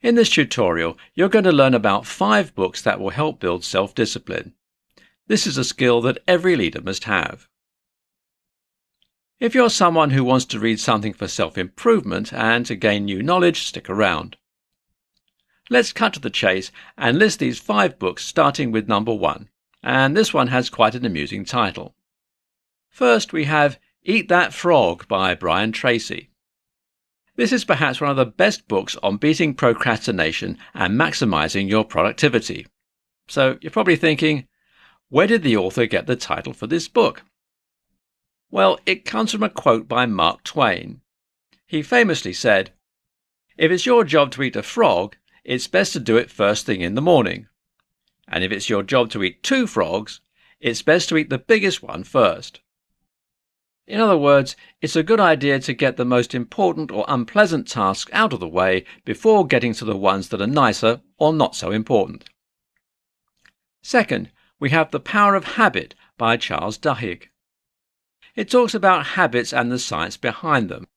In this tutorial, you're going to learn about 5 books that will help build self-discipline. This is a skill that every leader must have. If you're someone who wants to read something for self-improvement and to gain new knowledge, stick around. Let's cut to the chase and list these 5 books starting with number 1, and this one has quite an amusing title. First we have Eat That Frog by Brian Tracy. This is perhaps one of the best books on beating procrastination and maximizing your productivity. So you're probably thinking, where did the author get the title for this book? Well, it comes from a quote by Mark Twain. He famously said, "If it's your job to eat a frog, it's best to do it first thing in the morning. And if it's your job to eat 2 frogs, it's best to eat the biggest one first." In other words, it's a good idea to get the most important or unpleasant tasks out of the way before getting to the ones that are nicer or not so important. Second, we have The Power of Habit by Charles Duhigg. It talks about habits and the science behind them.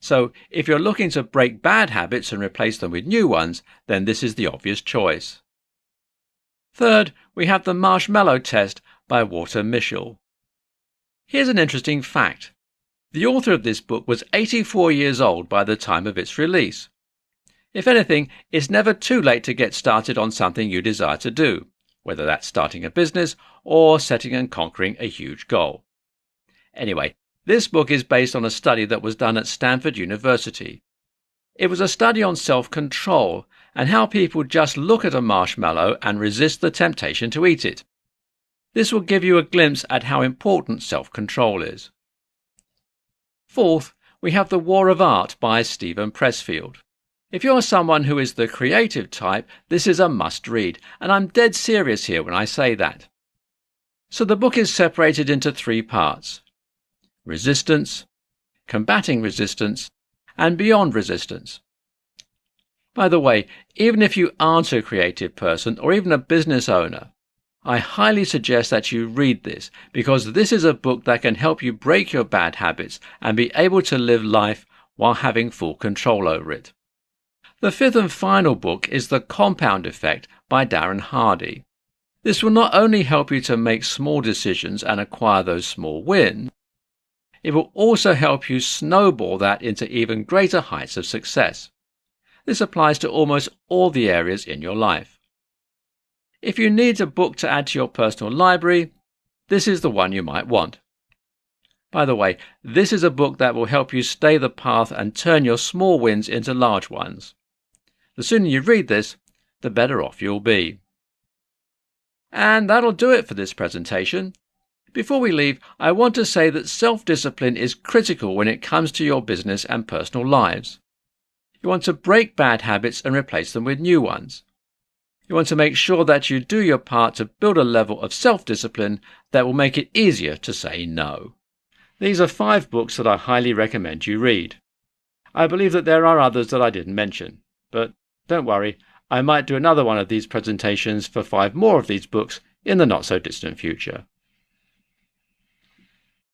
So if you're looking to break bad habits and replace them with new ones, then this is the obvious choice. Third, we have The Marshmallow Test by Walter Mischel. Here's an interesting fact. The author of this book was 84 years old by the time of its release. If anything, it's never too late to get started on something you desire to do, whether that's starting a business or setting and conquering a huge goal. Anyway, this book is based on a study that was done at Stanford University. It was a study on self-control and how people just look at a marshmallow and resist the temptation to eat it. This will give you a glimpse at how important self-control is. Fourth, we have The War of Art by Stephen Pressfield. If you're someone who is the creative type, this is a must-read, and I'm dead serious here when I say that. So the book is separated into 3 parts: resistance, combating resistance, and beyond resistance. By the way, even if you aren't a creative person or even a business owner, I highly suggest that you read this, because this is a book that can help you break your bad habits and be able to live life while having full control over it. The 5th and final book is The Compound Effect by Darren Hardy. This will not only help you to make small decisions and acquire those small wins, it will also help you snowball that into even greater heights of success. This applies to almost all the areas in your life. If you need a book to add to your personal library, this is the one you might want. By the way, this is a book that will help you stay the path and turn your small wins into large ones. The sooner you read this, the better off you'll be. And that'll do it for this presentation. Before we leave, I want to say that self-discipline is critical when it comes to your business and personal lives. You want to break bad habits and replace them with new ones. You want to make sure that you do your part to build a level of self-discipline that will make it easier to say no. These are 5 books that I highly recommend you read. I believe that there are others that I didn't mention, but don't worry, I might do another one of these presentations for 5 more of these books in the not-so-distant future.